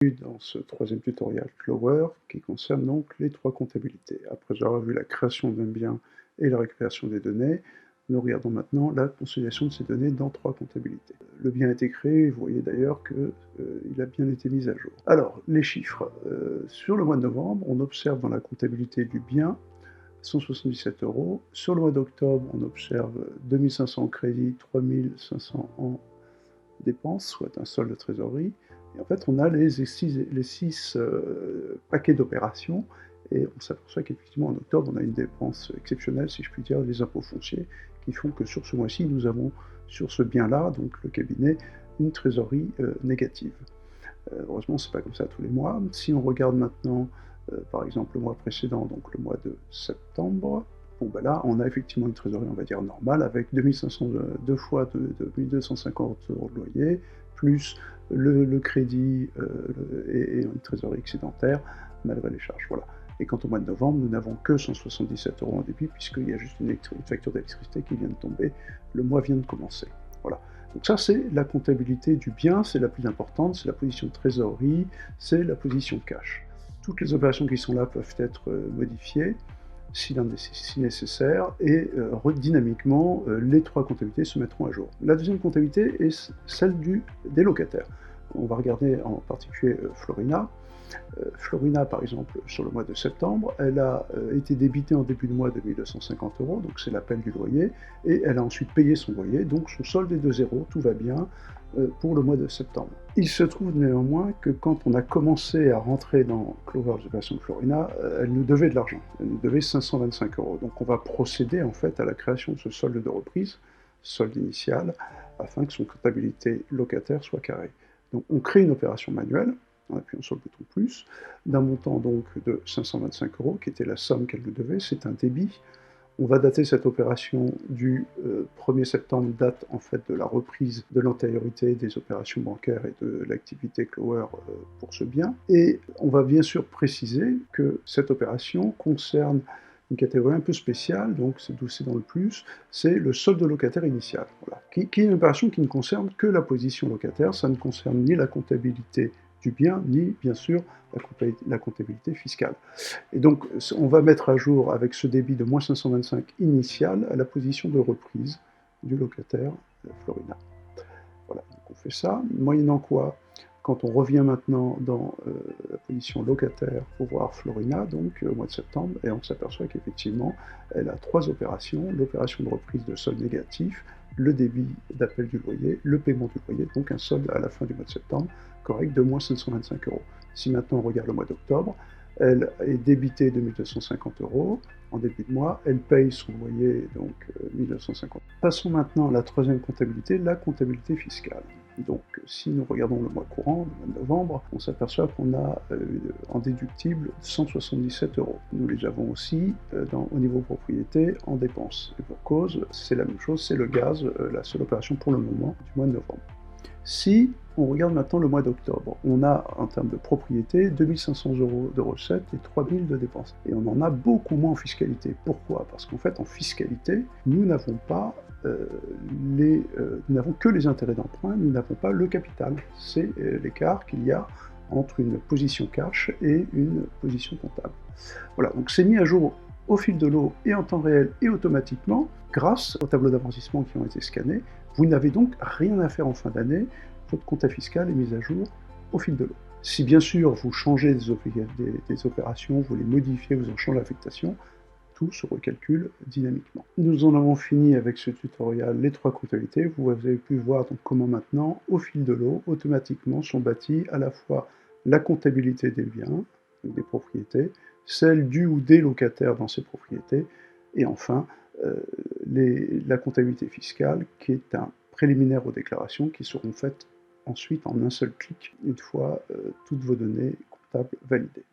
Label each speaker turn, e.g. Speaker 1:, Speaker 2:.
Speaker 1: Dans ce troisième tutoriel Clover qui concerne donc les trois comptabilités. Après avoir vu la création d'un bien et la récupération des données, nous regardons maintenant la consolidation de ces données dans trois comptabilités. Le bien a été créé, vous voyez d'ailleurs qu'il a bien été mis à jour. Alors, les chiffres. Sur le mois de novembre, on observe dans la comptabilité du bien 177 €. Sur le mois d'octobre, on observe 2500 en crédit, 3500 en dépenses, soit un solde de trésorerie. Et en fait, on a les six paquets d'opérations, et on s'aperçoit qu'effectivement, en octobre, on a une dépense exceptionnelle, si je puis dire, les impôts fonciers, qui font que sur ce mois-ci, nous avons, sur ce bien-là, donc le cabinet, une trésorerie négative. Heureusement, c'est pas comme ça tous les mois. Si on regarde maintenant, par exemple, le mois précédent, donc le mois de septembre, bon, ben là, on a effectivement une trésorerie, on va dire, normale, avec 2500, deux fois de 1250 € de loyer, plus le crédit et une trésorerie excédentaire, malgré les charges. Voilà. Et quant au mois de novembre, nous n'avons que 177 € en débit, puisqu'il y a juste une facture d'électricité qui vient de tomber, le mois vient de commencer. Voilà. Donc ça, c'est la comptabilité du bien, c'est la plus importante, c'est la position de trésorerie, c'est la position cash. Toutes les opérations qui sont là peuvent être modifiées, si nécessaire, et dynamiquement, les trois comptabilités se mettront à jour. La deuxième comptabilité est celle des locataires. On va regarder en particulier Florina. Florina, par exemple, sur le mois de septembre, elle a été débitée en début de mois de 1250 €, donc c'est l'appel du loyer, et elle a ensuite payé son loyer, donc son solde est de 0, tout va bien pour le mois de septembre. Il se trouve néanmoins que quand on a commencé à rentrer dans Clover, les opérations de Florina, elle nous devait de l'argent, elle nous devait 525 €. Donc on va procéder en fait à la création de ce solde de reprise, solde initial, afin que son comptabilité locataire soit carrée. Donc on crée une opération manuelle, en appuyant sur le bouton plus, d'un montant donc de 525 €, qui était la somme qu'elle nous devait, c'est un débit. On va dater cette opération du 1er septembre, date en fait de la reprise de l'antériorité des opérations bancaires et de l'activité Clover pour ce bien. Et on va bien sûr préciser que cette opération concerne une catégorie un peu spéciale, donc c'est dans le plus, c'est le solde locataire initial, voilà, qui est une opération qui ne concerne que la position locataire, ça ne concerne ni la comptabilité du bien, ni bien sûr la comptabilité fiscale. Et donc on va mettre à jour avec ce débit de moins 525 initial à la position de reprise du locataire Florina. Voilà, donc on fait ça, moyennant quoi, quand on revient maintenant dans la position locataire pour voir Florina, donc au mois de septembre, et on s'aperçoit qu'effectivement, elle a trois opérations, l'opération de reprise de solde négatif, le débit d'appel du loyer, le paiement du loyer, donc un solde à la fin du mois de septembre, correct, de moins 525 €. Si maintenant on regarde le mois d'octobre, elle est débitée de 1250 € en début de mois, elle paye son loyer, donc 1950. Passons maintenant à la troisième comptabilité, la comptabilité fiscale. Donc si nous regardons le mois courant, le mois de novembre, on s'aperçoit qu'on a en déductible 177 €. Nous les avons aussi au niveau propriété en dépenses. Et pour cause, c'est la même chose, c'est le gaz, la seule opération pour le moment du mois de novembre. Si on regarde maintenant le mois d'octobre, on a en termes de propriété 2500 € de recettes et 3000 € de dépenses. Et on en a beaucoup moins en fiscalité. Pourquoi? Parce qu'en fait, en fiscalité, nous n'avons pas nous n'avons que les intérêts d'emprunt, nous n'avons pas le capital. C'est l'écart qu'il y a entre une position cash et une position comptable. Voilà, donc c'est mis à jour au fil de l'eau et en temps réel et automatiquement grâce aux tableaux d'amortissement qui ont été scannés. Vous n'avez donc rien à faire en fin d'année, votre compta fiscal est mis à jour au fil de l'eau. Si bien sûr vous changez des opérations, vous les modifiez, vous en changez l'affectation, tout se recalcule dynamiquement. Nous en avons fini avec ce tutoriel, les trois comptabilités. Vous avez pu voir donc comment maintenant, au fil de l'eau, automatiquement sont bâties à la fois la comptabilité des biens, des propriétés, celle du ou des locataires dans ces propriétés, et enfin la comptabilité fiscale, qui est un préliminaire aux déclarations qui seront faites ensuite en un seul clic, une fois toutes vos données comptables validées.